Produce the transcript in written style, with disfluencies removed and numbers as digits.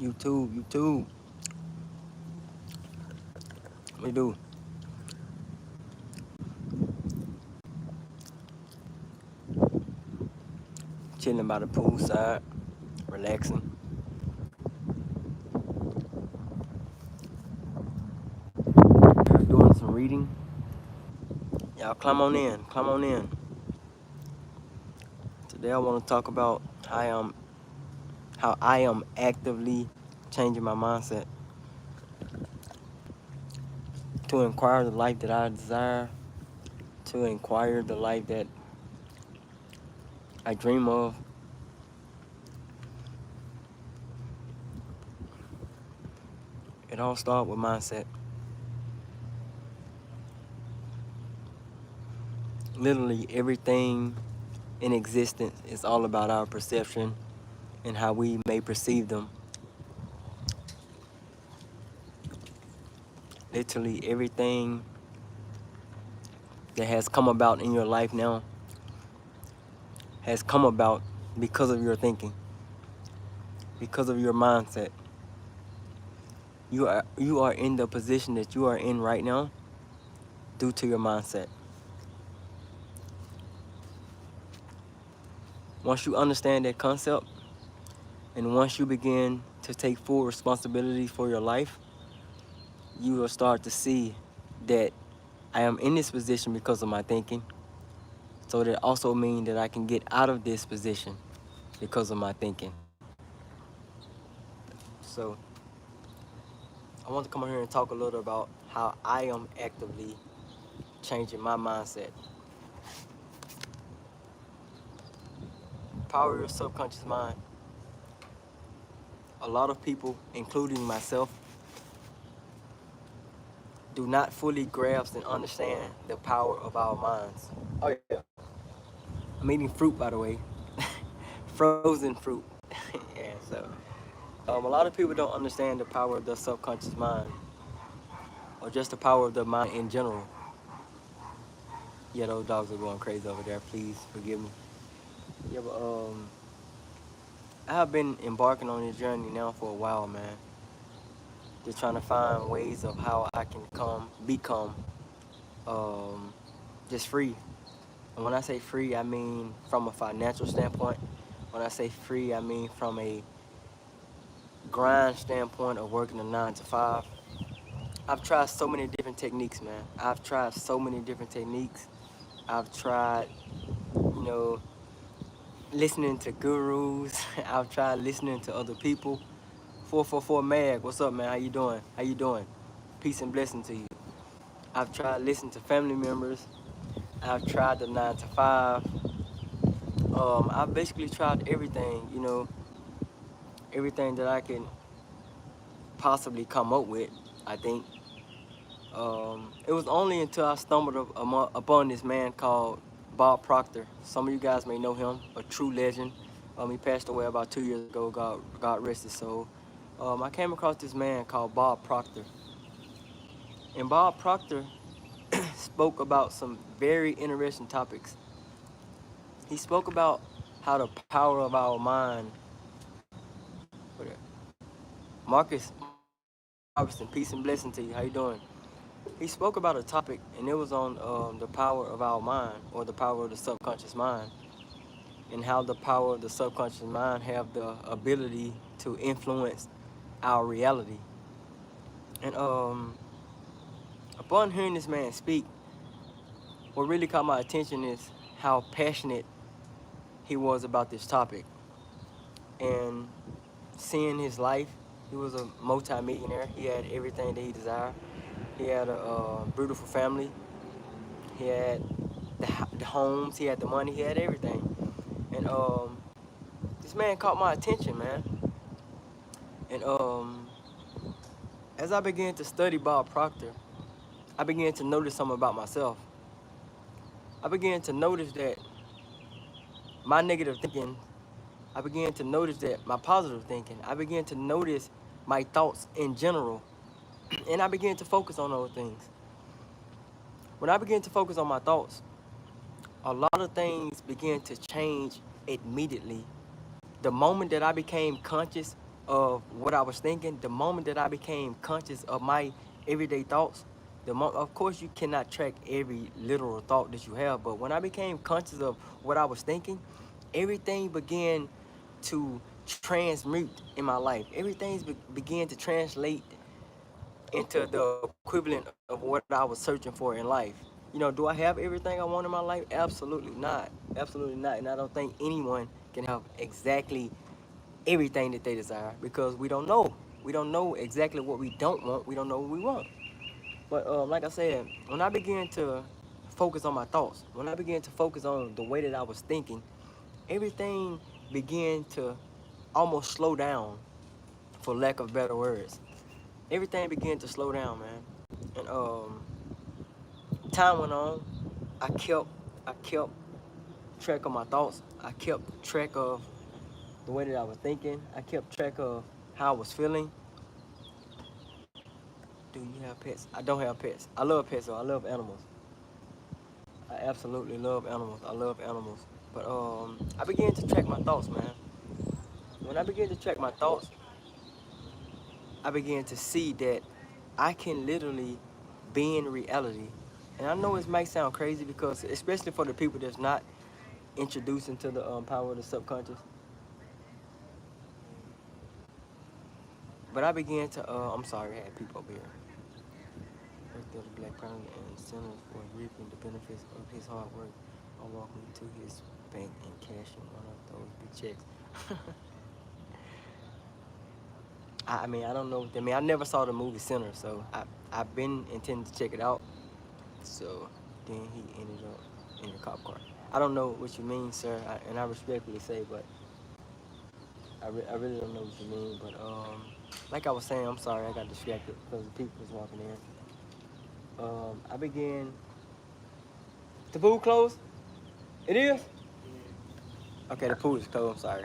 YouTube. We do. Chilling by the poolside, relaxing. Doing some reading. Y'all climb on in. Climb on in. Today I want to talk about how I am actively changing my mindset to inquire the life that I desire, to inquire the life that I dream of. It all starts with mindset. Literally everything in existence is all about our perception and how we may perceive them. Literally everything that has come about in your life now has come about because of your thinking, because of your mindset. You are in the position that you are in right now due to your mindset. Once you understand that concept, and once you begin to take full responsibility for your life, you will start to see that I am in this position because of my thinking. So that also means that I can get out of this position because of my thinking. So I want to come here and talk a little about how I am actively changing my mindset. Power of your subconscious mind. A lot of people, including myself, do not fully grasp and understand the power of our minds. Oh yeah. I'm eating fruit, by the way. Frozen fruit. Yeah, so a lot of people don't understand the power of the subconscious mind, or just the power of the mind in general. Yeah, those dogs are going crazy over there. Please forgive me. Yeah, but I have been embarking on this journey now for a while, man. Just trying to find ways of how I can become um, just free. And when I say free, I mean from a financial standpoint. When I say free, I mean from a grind standpoint of working a 9 to 5. I've tried so many different techniques, man. I've tried so many different techniques. I've tried, you know, listening to gurus. I've tried listening to other people. 444 Mag, what's up, man? How you doing? How you doing? Peace and blessing to you. I've tried listening to family members. I've tried the 9 to 5. I've basically tried everything, everything that I can possibly come up with, I think. It was only until I stumbled upon this man called Bob Proctor. Some of you guys may know him, a true legend. He passed away about 2 years ago. God rest his soul. I came across this man called Bob Proctor, and Bob Proctor spoke about some very interesting topics. He spoke about how the power of our mind. Marcus Robertson, peace and blessing to you. How you doing? He spoke about a topic, and it was on the power of our mind, or the power of the subconscious mind, and how the power of the subconscious mind have the ability to influence our reality. And upon hearing this man speak, what really caught my attention is how passionate he was about this topic. And seeing his life, he was a multi-millionaire. He had everything that he desired. He had a beautiful family. He had the homes. He had the money. He had everything. And this man caught my attention, man. And as I began to study Bob Proctor, I began to notice something about myself. I began to notice that my negative thinking, I began to notice that my positive thinking, I began to notice my thoughts in general, and I began to focus on those things. When I began to focus on my thoughts, a lot of things began to change immediately. The moment that I became conscious of what I was thinking, the moment that I became conscious of my everyday thoughts, of course you cannot track every literal thought that you have, but when I became conscious of what I was thinking, everything began to transmute in my life. Everything began to translate into the equivalent of what I was searching for in life. You know, do I have everything I want in my life? Absolutely not. Absolutely not. And I don't think anyone can have exactly everything that they desire because we don't know. We don't know exactly what we don't want. We don't know what we want. But like I said, when I began to focus on my thoughts, when I began to focus on the way that I was thinking, everything began to almost slow down, for lack of better words. Everything began to slow down, man. And time went on. I kept track of my thoughts. I kept track of the way that I was thinking. I kept track of how I was feeling. Do you have pets? I don't have pets. I love pets though. I love animals. I absolutely love animals. I love animals. But I began to track my thoughts, man. When I began to track my thoughts, I began to see that I can literally be in reality. And I know it might sound crazy because, especially for the people that's not introduced into the power of the subconscious, but I began to. I'm sorry, I had people over here. Birthday of the Black Crown and Center for reaping the benefits of his hard work. I walking to his bank and cashing one of those big checks. I mean, I don't know. I mean, I never saw the movie Center, so I've been intending to check it out. So then he ended up in the cop car. I don't know what you mean, sir, and I respectfully say, but I really don't know what you mean. But like I was saying, I'm sorry, I got distracted because the people was walking in. I began. The pool closed. It is. Okay, the pool is closed. I'm sorry.